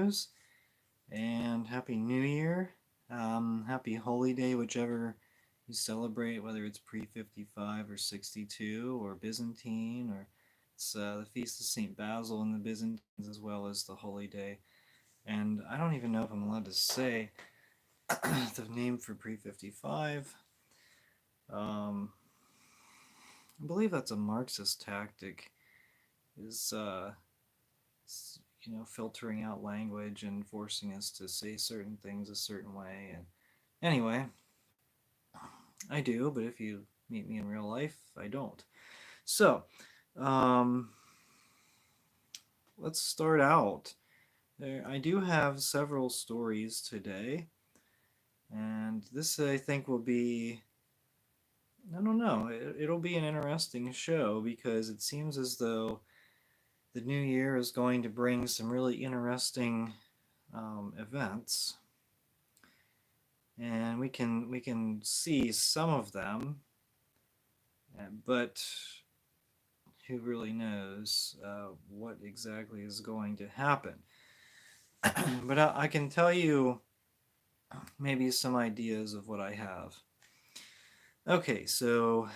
news, and Happy New Year. Happy Holy Day, whichever you celebrate, whether it's pre-55 or 62 or Byzantine, or it's the Feast of St. Basil in the Byzantines as well as the Holy Day. And I don't even know if I'm allowed to say the name for pre-55. Um, I believe that's a Marxist tactic, is filtering out language and forcing us to say certain things a certain way. And anyway, I do, but if you meet me in real life, I don't. So, um, let's start out. I do have several stories today, and this I think will be. I don't know. It'll be an interesting show because it seems as though the new year is going to bring some really interesting events, and we can see some of them, but who really knows what exactly is going to happen? But I can tell you maybe some ideas of what I have. Okay, so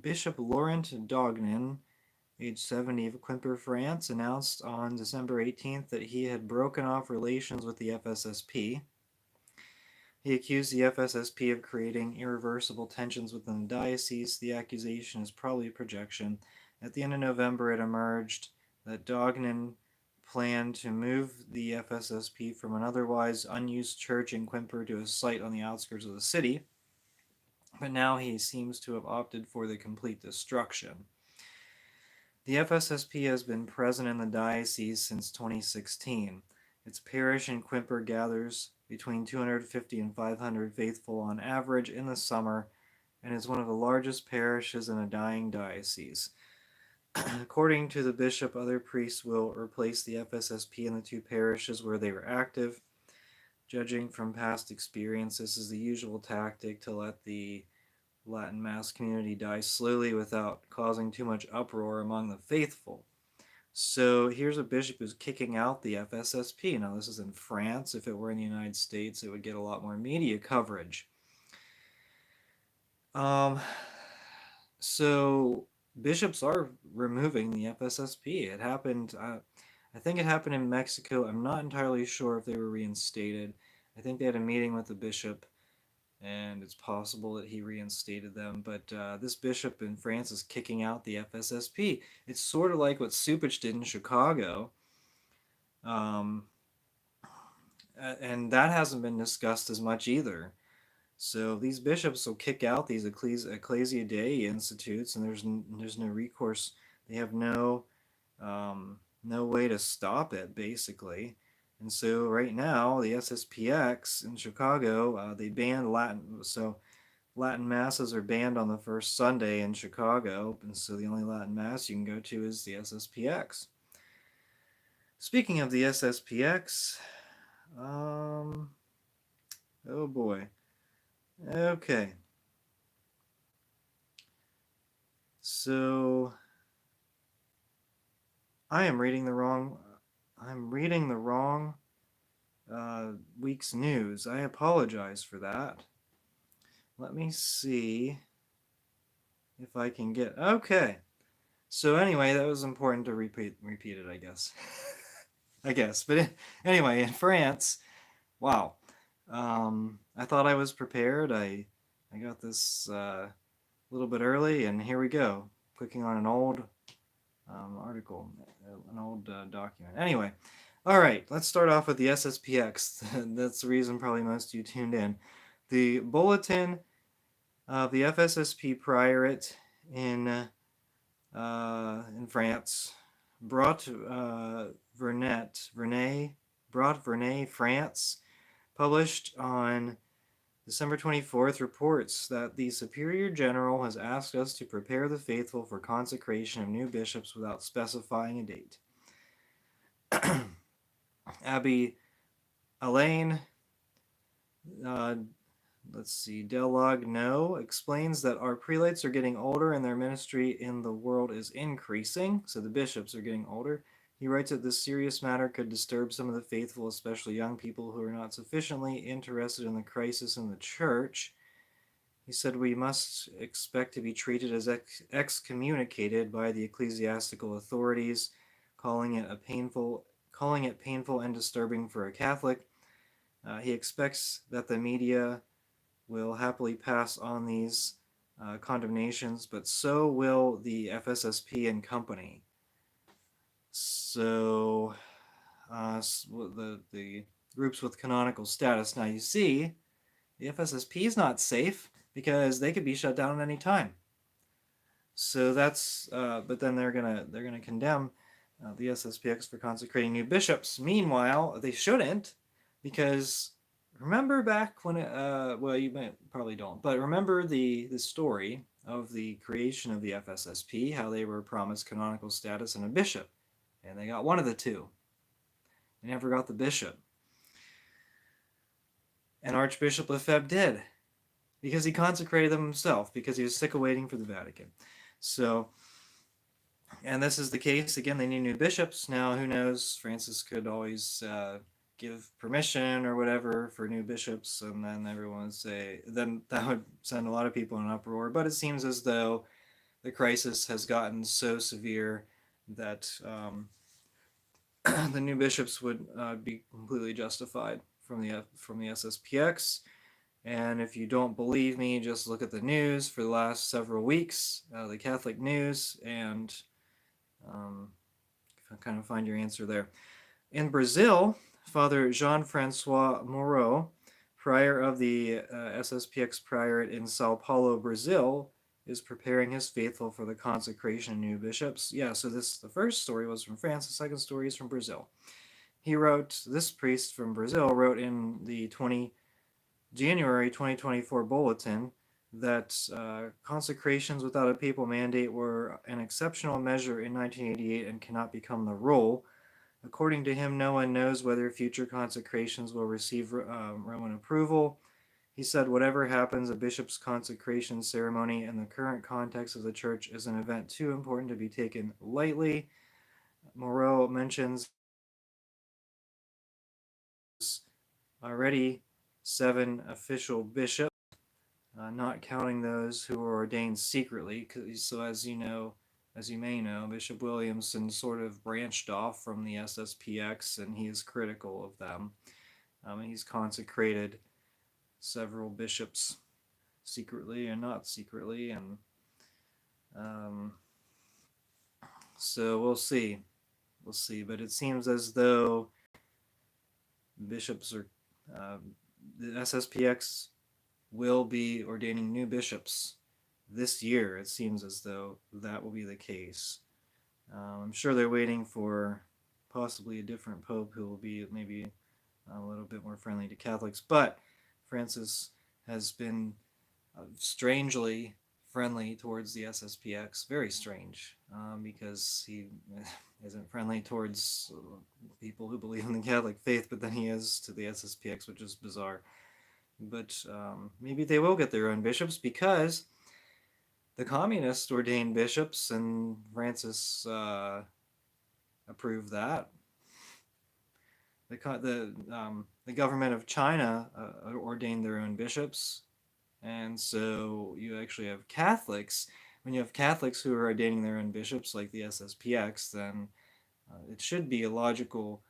Bishop Laurent Dognin, age 70 of Quimper, France, announced on December 18th that he had broken off relations with the FSSP. He accused the FSSP of creating irreversible tensions within the diocese. The accusation is probably a projection. At the end of November, it emerged that Dognan planned to move the FSSP from an otherwise unused church in Quimper to a site on the outskirts of the city, but now he seems to have opted for the complete destruction. The FSSP has been present in the diocese since 2016. Its parish in Quimper gathers between 250 and 500 faithful on average in the summer and is one of the largest parishes in a dying diocese. According to the bishop, other priests will replace the FSSP in the two parishes where they were active. Judging from past experience, this is the usual tactic to let the Latin Mass community die slowly without causing too much uproar among the faithful. So here's a bishop who's kicking out the FSSP. Now, this is in France. If it were in the United States, it would get a lot more media coverage. Um, so bishops are removing the FSSP. It happened, I think it happened in Mexico. I'm not entirely sure if they were reinstated. I think they had a meeting with the bishop, and it's possible that he reinstated them. But this bishop in France is kicking out the FSSP. It's sort of like what Supich did in Chicago. Um, and that hasn't been discussed as much either. So these bishops will kick out these Ecclesia Dei institutes, and there's no recourse. They have no way to stop it, basically. And so right now, the SSPX in Chicago, they banned Latin. So Latin masses are banned on the first Sunday in Chicago, and so the only Latin mass you can go to is the SSPX. Speaking of the SSPX, oh boy. Okay. So I'm reading the wrong week's news. I apologize for that. Let me see if I can get. Okay. So anyway, that was important to repeat it, I guess. I guess. But anyway, in France, wow. I thought I was prepared. I got this a little bit early, and here we go. Clicking on an old article, an old document. Anyway, all right, let's start off with the SSPX. That's the reason probably most of you tuned in. The bulletin of the FSSP Priorate in France brought Vernet, France, published on December 24th, reports that the Superior General has asked us to prepare the faithful for consecration of new bishops without specifying a date. Abby Alain, Delagno explains that our prelates are getting older and their ministry in the world is increasing. So the bishops are getting older. He writes that this serious matter could disturb some of the faithful, especially young people who are not sufficiently interested in the crisis in the church. He said we must expect to be treated as excommunicated by the ecclesiastical authorities, calling it painful and disturbing for a Catholic. He expects that the media will happily pass on these condemnations, but so will the FSSP and company. So the groups with canonical status. Now you see, the FSSP is not safe because they could be shut down at any time. So that's but then they're gonna condemn the SSPX for consecrating new bishops. Meanwhile, they shouldn't, because remember back when well, you might probably don't, but remember the story of the creation of the FSSP, how they were promised canonical status and a bishop, and they got one of the two. They never got the bishop. And Archbishop Lefebvre did, because he consecrated them himself, because he was sick of waiting for the Vatican. So, and this is the case. Again, they need new bishops. Now, who knows? Francis could always give permission or whatever for new bishops, and then everyone would say, then that would send a lot of people in an uproar. But it seems as though the crisis has gotten so severe that the new bishops would be completely justified from the SSPX. And if you don't believe me, just look at the news for the last several weeks, the Catholic news, and kind of find your answer there. In Brazil, Father Jean-Francois Moreau, prior of the SSPX priorate in Sao Paulo, Brazil, is preparing his faithful for the consecration of new bishops. Yeah, so the first story was from France, the second story is from Brazil. This priest from Brazil wrote in the January 2024 bulletin that consecrations without a papal mandate were an exceptional measure in 1988 and cannot become the rule. According to him, no one knows whether future consecrations will receive Roman approval. He said, whatever happens, a bishop's consecration ceremony in the current context of the church is an event too important to be taken lightly. Moreau mentions already 7 official bishops, not counting those who were ordained secretly. So as you may know, Bishop Williamson sort of branched off from the SSPX, and he is critical of them. And he's consecrated several bishops secretly and not secretly, and so we'll see. But it seems as though bishops are the SSPX will be ordaining new bishops this year. It seems as though that will be the case. I'm sure they're waiting for possibly a different pope who will be maybe a little bit more friendly to Catholics, but Francis has been strangely friendly towards the SSPX. Very strange, because he isn't friendly towards people who believe in the Catholic faith, but then he is to the SSPX, which is bizarre. But maybe they will get their own bishops, because the communists ordained bishops, and Francis approved that. The government of China ordained their own bishops, and so you actually have Catholics. When you have Catholics who are ordaining their own bishops, like the SSPX, then it should be a logical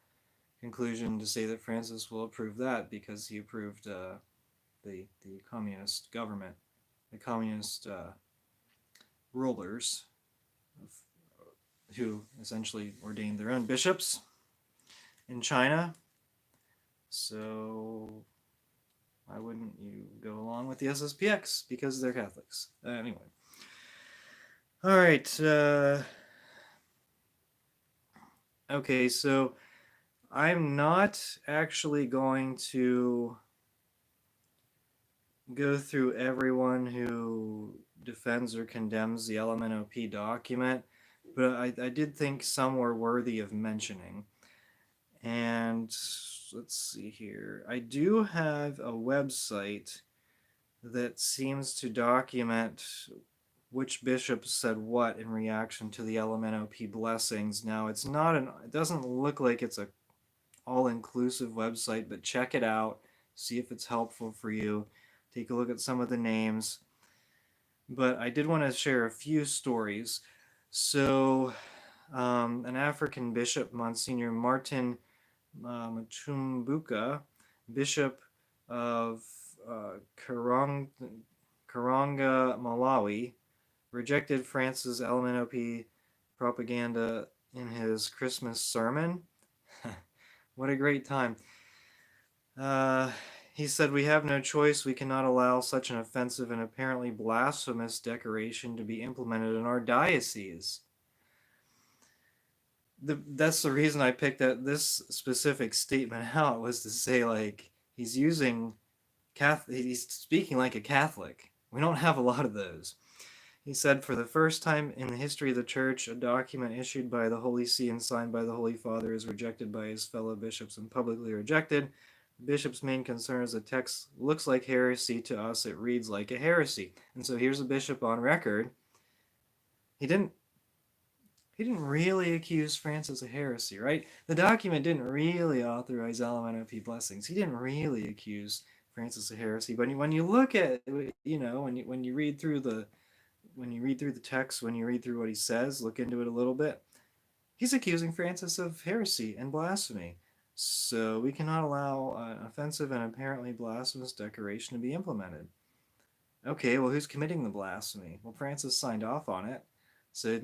conclusion to say that Francis will approve that, because he approved the communist government, the communist rulers, who essentially ordained their own bishops in China. So why wouldn't you go along with the SSPX? Because they're Catholics. Anyway. All right. Okay, so I'm not actually going to go through everyone who defends or condemns the LMNOP document, but I did think some were worthy of mentioning. And let's see here. I do have a website that seems to document which bishop said what in reaction to the LMNOP blessings. Now, it doesn't look like it's a all-inclusive website, but check it out, see if it's helpful for you. Take a look at some of the names. But I did want to share a few stories. So, an African bishop, Monsignor Martin Matumbuka, bishop of Karanga, Malawi, rejected France's LMNOP propaganda in his Christmas sermon. What a great time. He said, "We have no choice. We cannot allow such an offensive and apparently blasphemous decoration to be implemented in our diocese." That's the reason I picked this specific statement out, was to say, like, he's speaking like a Catholic. We don't have a lot of those. He said, "For the first time in the history of the Church, a document issued by the Holy See and signed by the Holy Father is rejected by his fellow bishops and publicly rejected. The bishop's main concern is the text looks like heresy to us. It reads like a heresy." And so here's a bishop on record. He didn't really accuse Francis of heresy, right? The document didn't really authorize LMNOP blessings. He didn't really accuse Francis of heresy. But when you look at, when you read through the text, when you read through what he says, look into it a little bit, he's accusing Francis of heresy and blasphemy. So we cannot allow an offensive and apparently blasphemous decoration to be implemented. Okay, well, who's committing the blasphemy? Well, Francis signed off on it. So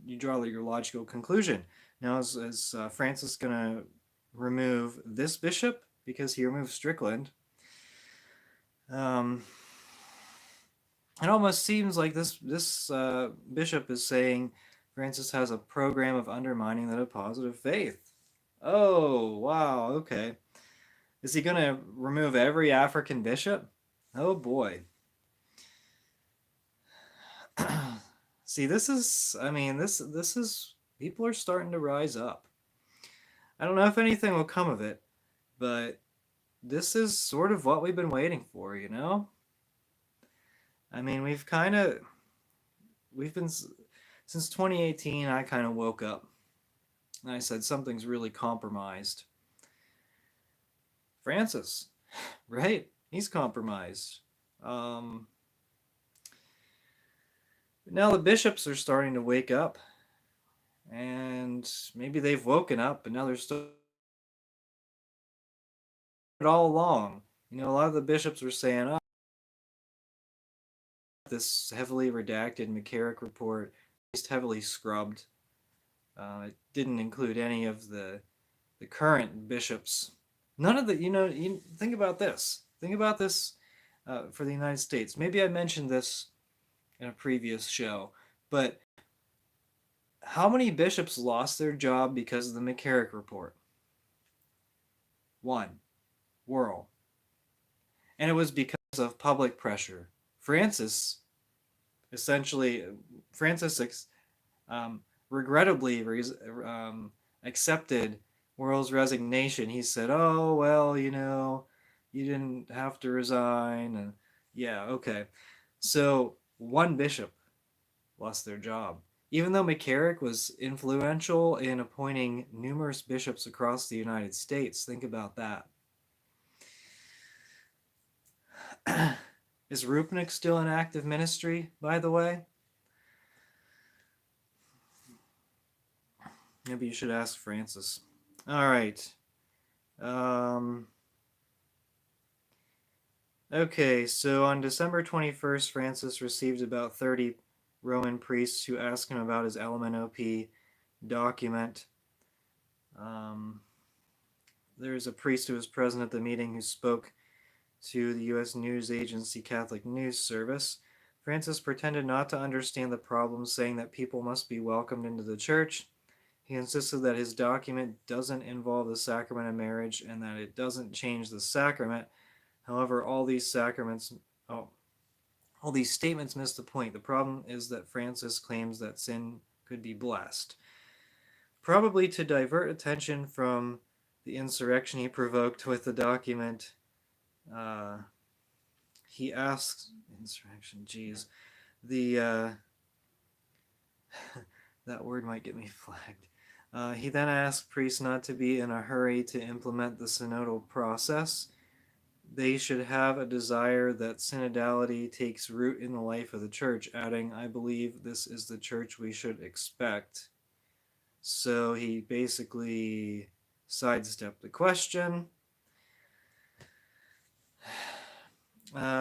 you draw your logical conclusion. Now, is Francis going to remove this bishop because he removed Strickland? It almost seems like this bishop is saying Francis has a program of undermining the deposit of faith. Oh, wow, okay. Is he going to remove every African bishop? Oh, boy. See, this is people are starting to rise up. I don't know if anything will come of it, but this is sort of what we've been waiting for, you know? I mean, we've been, since 2018, I kind of woke up and I said, something's really compromised. Francis, right? He's compromised. Now the bishops are starting to wake up, and maybe they've woken up, but now they're still all along. A lot of the bishops were saying, "Oh, this heavily redacted McCarrick report is heavily scrubbed. It didn't include any of the current bishops. None of the, you think about this. Think about this for the United States. Maybe I mentioned this in a previous show, but how many bishops lost their job because of the McCarrick report? One. World. And it was because of public pressure. Francis regrettably accepted World's resignation. He said, "Oh, well, you didn't have to resign." And yeah, okay. So one bishop lost their job. Even though McCarrick was influential in appointing numerous bishops across the United States. Think about that. Is Rupnik still in active ministry, by the way? Maybe you should ask Francis. All right. Okay, so on December 21st, Francis received about 30 Roman priests who asked him about his LMNOP document. There's a priest who was present at the meeting who spoke to the U.S. news agency Catholic News Service. Francis pretended not to understand the problem, saying that people must be welcomed into the church. He insisted that his document doesn't involve the sacrament of marriage and that it doesn't change the sacrament. However, all these statements miss the point. The problem is that Francis claims that sin could be blessed. Probably to divert attention from the insurrection he provoked with the document, he asks, insurrection, geez, the That word might get me flagged. He then asked priests not to be in a hurry to implement the synodal process. They should have a desire that synodality takes root in the life of the church, adding, I believe this is the church we should expect. So he basically sidestepped the question.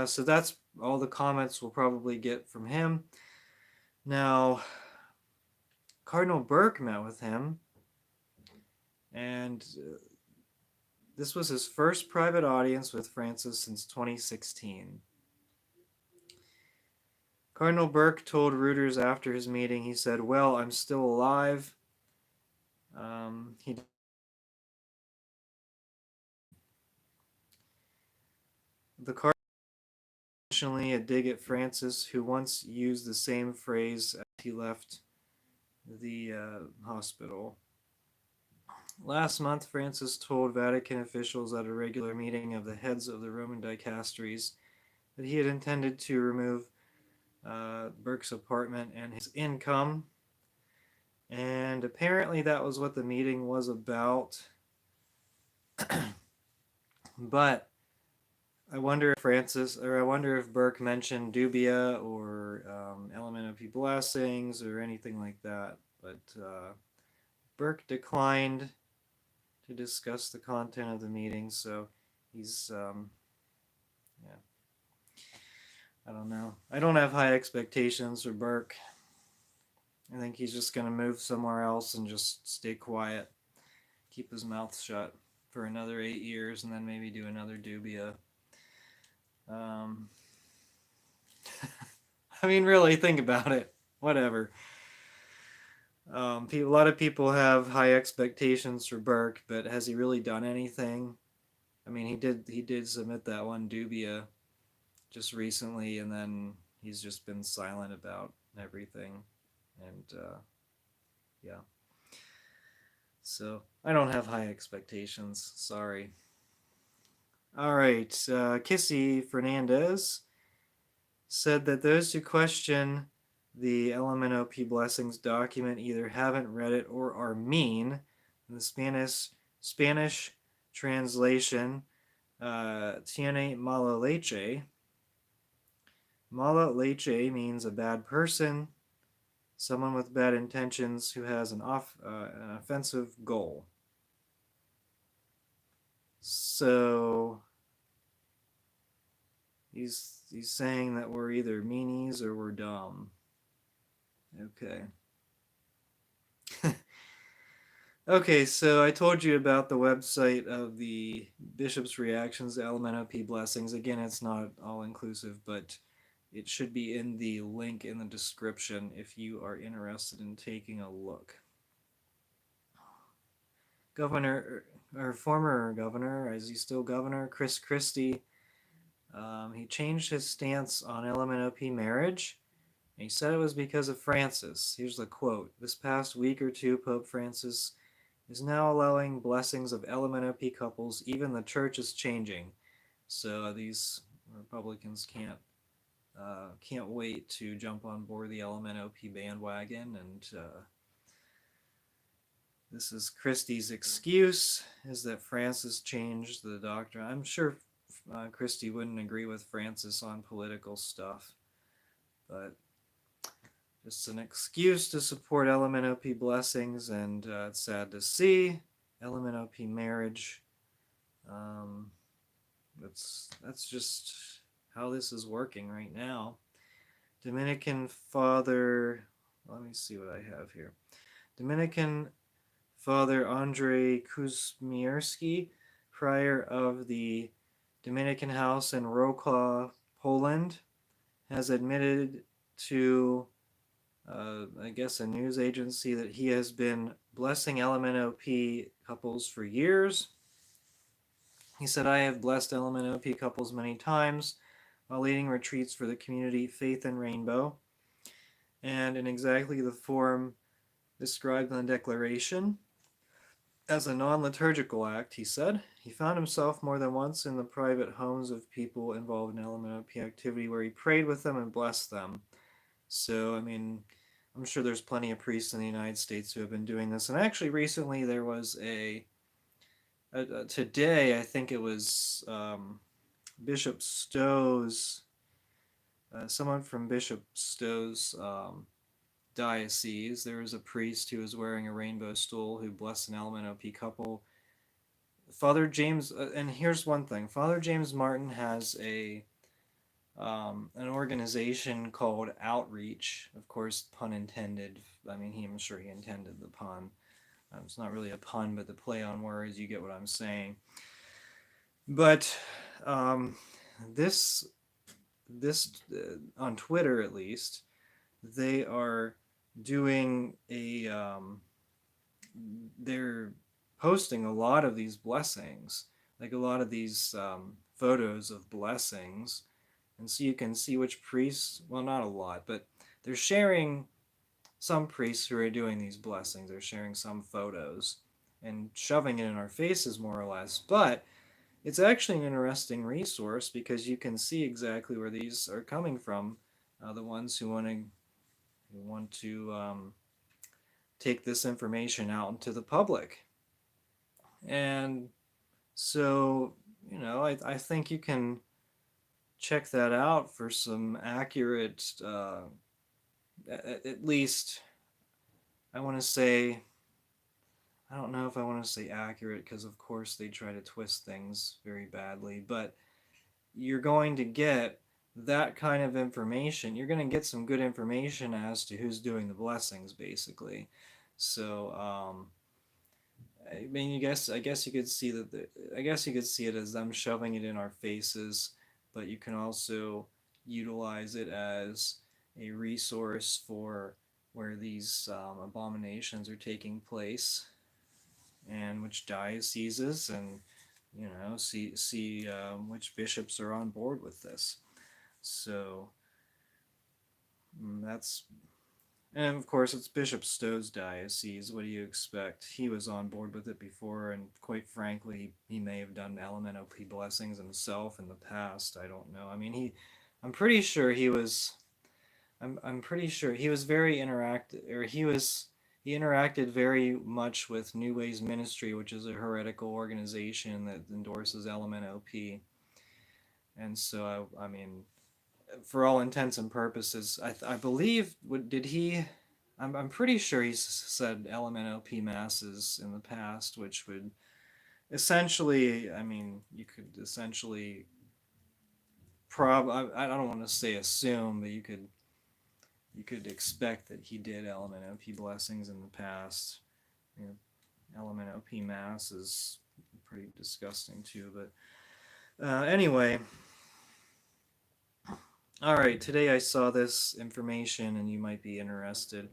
So that's all the comments we'll probably get from him. Now, Cardinal Burke met with him, and this was his first private audience with Francis since 2016. Cardinal Burke told Reuters after his meeting, he said, "Well, I'm still alive." He The Cardinal intentionally a dig at Francis, who once used the same phrase as he left the hospital. Last month, Francis told Vatican officials at a regular meeting of the heads of the Roman dicasteries that he had intended to remove Burke's apartment and his income. And apparently that was what the meeting was about. But I wonder if Burke mentioned dubia or element of P blessings or anything like that. But Burke declined to discuss the content of the meeting, so he's yeah. I don't know. I don't have high expectations for Burke. I think he's just gonna move somewhere else and just stay quiet, keep his mouth shut for another 8 years, and then maybe do another dubia. I mean, really, think about it. Whatever. A lot of people have high expectations for Burke, but has he really done anything? I mean, he did submit that one dubia just recently, and then he's just been silent about everything. And yeah, so I don't have high expectations. Sorry. All right, Kissy Fernandez said that those who question the LMNOP Blessings document either haven't read it or are mean. In the Spanish translation, tiene mala leche. Mala leche means a bad person, someone with bad intentions who has an offensive goal. So he's saying that we're either meanies or we're dumb. Okay. Okay, so I told you about the website of the Bishop's Reactions to LMNOP Blessings. Again, it's not all inclusive, but it should be in the link in the description if you are interested in taking a look. Former governor, is he still governor? Chris Christie. He changed his stance on LMNOP marriage. And he said it was because of Francis. Here's the quote. This past week or two, Pope Francis is now allowing blessings of LMNOP couples. Even the church is changing. So these Republicans can't wait to jump on board the LMNOP bandwagon, and this is Christie's excuse, is that Francis changed the doctrine. I'm sure Christie wouldn't agree with Francis on political stuff, but just an excuse to support LMNOP blessings, and it's sad to see LMNOP marriage. That's just how this is working right now. Dominican Father, let me see what I have here. Dominican Father Andrei Kuzmierski, prior of the Dominican House in Wrocław, Poland, has admitted to, I guess, a news agency that he has been blessing LMNOP couples for years. He said, I have blessed LMNOP couples many times while leading retreats for the community Faith and Rainbow, and in exactly the form described in the declaration. As a non-liturgical act, he said, he found himself more than once in the private homes of people involved in LMNOP activity where he prayed with them and blessed them. So, I mean, I'm sure there's plenty of priests in the United States who have been doing this. And actually, recently there was today, I think it was Bishop Stowe's, someone from Bishop Stowe's diocese. There was a priest who was wearing a rainbow stole who blessed an LMNOP couple. Father James, and here's one thing: Father James Martin has an organization called Outreach. Of course, pun intended. I mean, I'm sure he intended the pun. It's not really a pun, but the play on words. You get what I'm saying. But um, this on Twitter at least, they are doing they're posting a lot of these blessings, like a lot of these photos of blessings, and so you can see which priests. Well, not a lot, but they're sharing some priests who are doing these blessings. They're sharing some photos and shoving it in our faces, more or less. But it's actually an interesting resource because you can see exactly where these are coming from. The ones who want to take this information out into the public, and so I think you can check that out for some accurate, at least I want to say. I don't know if I want to say accurate because, of course, they try to twist things very badly, but you're going to get that kind of information. You're going to get some good information as to who's doing the blessings, basically. So, I mean, I guess you could see that. I guess you could see it as them shoving it in our faces, but you can also utilize it as a resource for where these abominations are taking place and which dioceses, and see which bishops are on board with this. So that's and of course it's Bishop Stowe's diocese. What do you expect? He was on board with it before, and quite frankly, he may have done LMNOP blessings himself in the past. I don't know. I mean, I'm pretty sure he was. I'm pretty sure he was very interactive, or he interacted very much with New Ways Ministry, which is a heretical organization that endorses LMNOP. And so I mean, for all intents and purposes, I believe did he? I'm pretty sure he said LMNOP masses in the past, which would essentially, I mean, you could essentially I don't want to say assume, but you could expect that he did LMNOP blessings in the past. You know, LMNOP mass is pretty disgusting too, but anyway. All right, today I saw this information and you might be interested.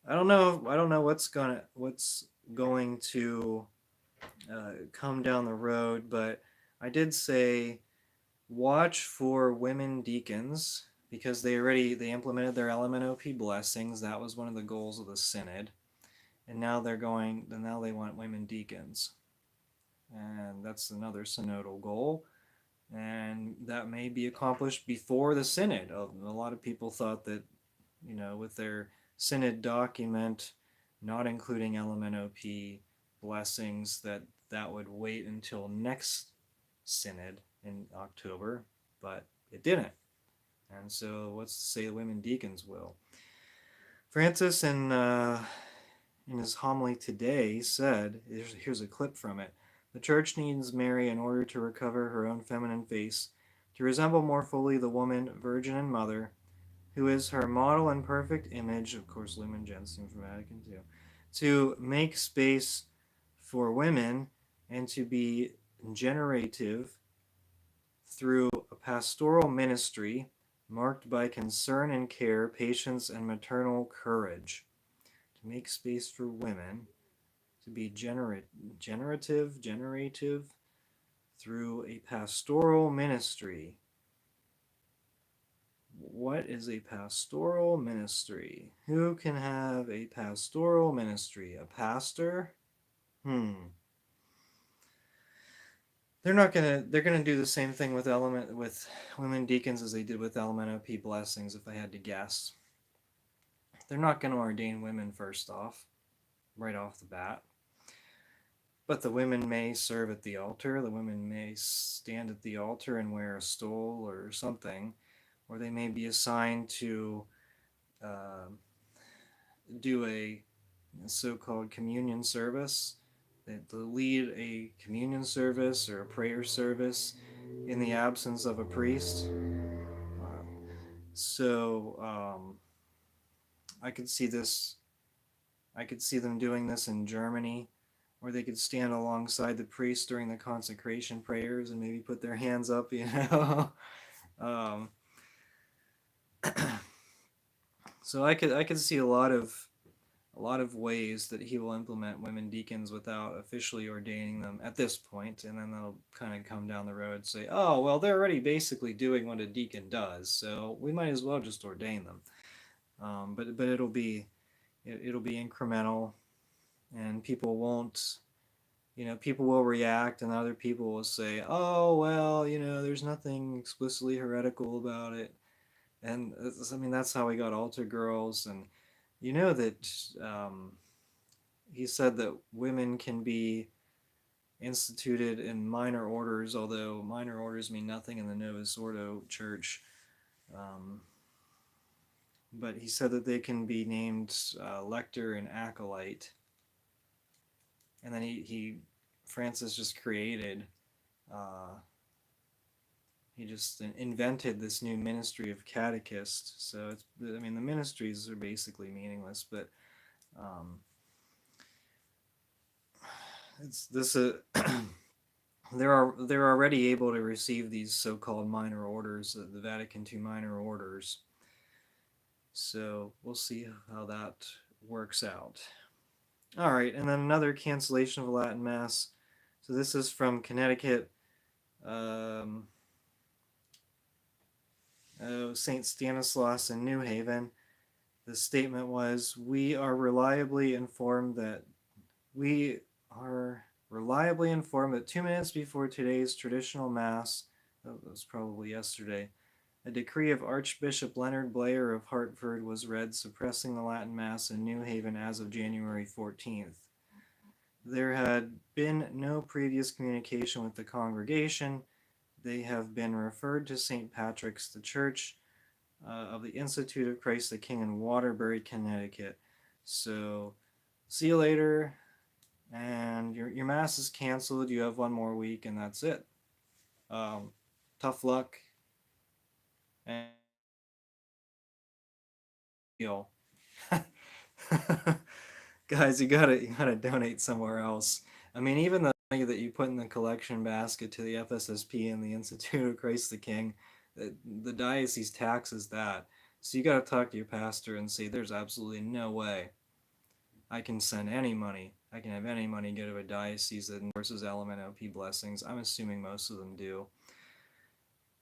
I don't know what's going to come down the road, but I did say watch for women deacons because they implemented their LMNOP blessings. That was one of the goals of the synod, and now they want women deacons, and that's another synodal goal, and that may be accomplished before the synod. A lot of people thought that, with their synod document not including LMNOP blessings, that would wait until next synod in October, but it didn't. And so what's to say the women deacons will? Francis, in his homily today, said, here's a clip from it: the Church needs Mary in order to recover her own feminine face, to resemble more fully the woman, virgin and mother, who is her model and perfect image, of course, Lumen Gentium from Vatican II, to make space for women and to be generative through a pastoral ministry marked by concern and care, patience, and maternal courage. To make space for women, to be generative through a pastoral ministry. What is a pastoral ministry? Who can have a pastoral ministry? A pastor? They're gonna do the same thing with women deacons as they did with LMNOP blessings, if I had to guess. they're not going to ordain women first off, right off the bat. But the women may serve at the altar. The women may stand at the altar and wear a stole or something, or they may be assigned to uh, do a so-called communion service, to lead a communion service or a prayer service in the absence of a priest. Uh, so I could see this. I could see them doing this in Germany, where they could stand alongside the priest during the consecration prayers and maybe put their hands up. um, so I could see a lot of ways that he will implement women deacons without officially ordaining them at this point, and then they'll kind of come down the road and say, oh well, they're already basically doing what a deacon does, so we might as well just ordain them. But it'll be incremental, and people will react, and other people will say, oh well, there's nothing explicitly heretical about it. And I mean, that's how we got altar girls. And that he said that women can be instituted in minor orders, although minor orders mean nothing in the Novus Ordo Church. But he said that they can be named lector and acolyte. And then Francis just created, he just invented this new ministry of catechist. So the ministries are basically meaningless, but it's this they're already able to receive these so-called minor orders, the Vatican II minor orders. So we'll see how that works out. All right, and then another cancellation of a Latin Mass. So this is from Connecticut. St. Stanislaus in New Haven. The statement was, we are reliably informed that 2 minutes before today's traditional Mass, that was probably yesterday, a decree of Archbishop Leonard Blair of Hartford was read suppressing the Latin Mass in New Haven as of January 14th. There had been no previous communication with the congregation. They have been referred to St. Patrick's, the Church of the Institute of Christ the King in Waterbury, Connecticut. So, see you later, and your Mass is canceled. You have one more week, and that's it. Tough luck. And guys, you gotta donate somewhere else. I mean, even the money that you put in the collection basket to the FSSP and the Institute of Christ the King, the diocese taxes that. So you gotta talk to your pastor and say, there's absolutely no way I can send any money. I can have any money go to a diocese that endorses LMNOP blessings. I'm assuming most of them do.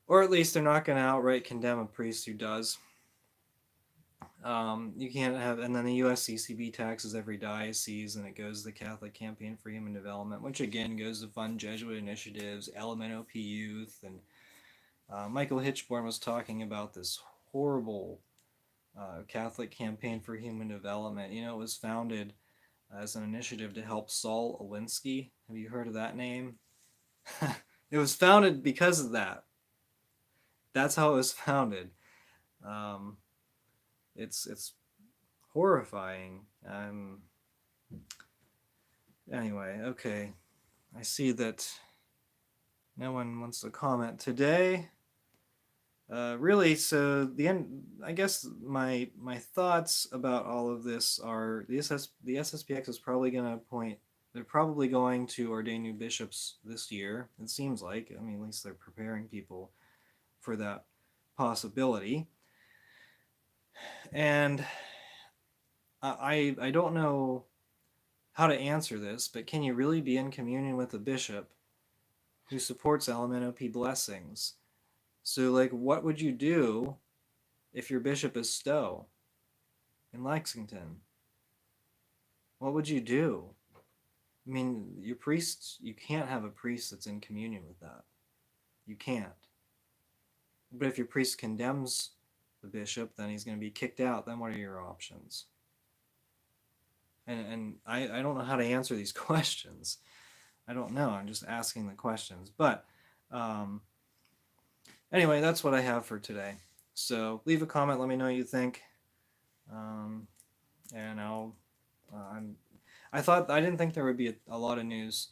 Or at least they're not going to outright condemn a priest who does. You can't have, and then the USCCB taxes every diocese, and it goes to the Catholic Campaign for Human Development, which again goes to fund Jesuit initiatives, LMNOP youth, and Michael Hitchborn was talking about this horrible Catholic Campaign for Human Development. It was founded as an initiative to help Saul Alinsky. Have you heard of that name? It was founded because of that. That's how it was founded. It's horrifying. Anyway, okay. I see that no one wants to comment today. Really, so the end. I guess my thoughts about all of this are the SSPX is probably going to appoint. They're probably going to ordain new bishops this year. It seems like. I mean, at least they're preparing people for that possibility. And I don't know how to answer this, but can you really be in communion with a bishop who supports LMNOP blessings? So, like, what would you do if your bishop is Stowe in Lexington? What would you do? I mean, you can't have a priest that's in communion with that. You can't. But if your priest condemns the bishop, then he's going to be kicked out. Then what are your options? And I don't know how to answer these questions. I don't know. I'm just asking the questions. But anyway, that's what I have for today. So leave a comment. Let me know what you think. And I didn't think there would be a lot of news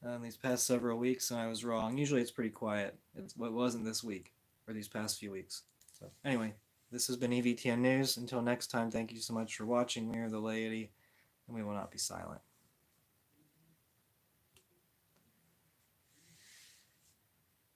in these past several weeks, and I was wrong. Usually it's pretty quiet. It wasn't this week or these past few weeks. So anyway, this has been EVTN News. Until next time, thank you so much for watching. We are the laity, and we will not be silent.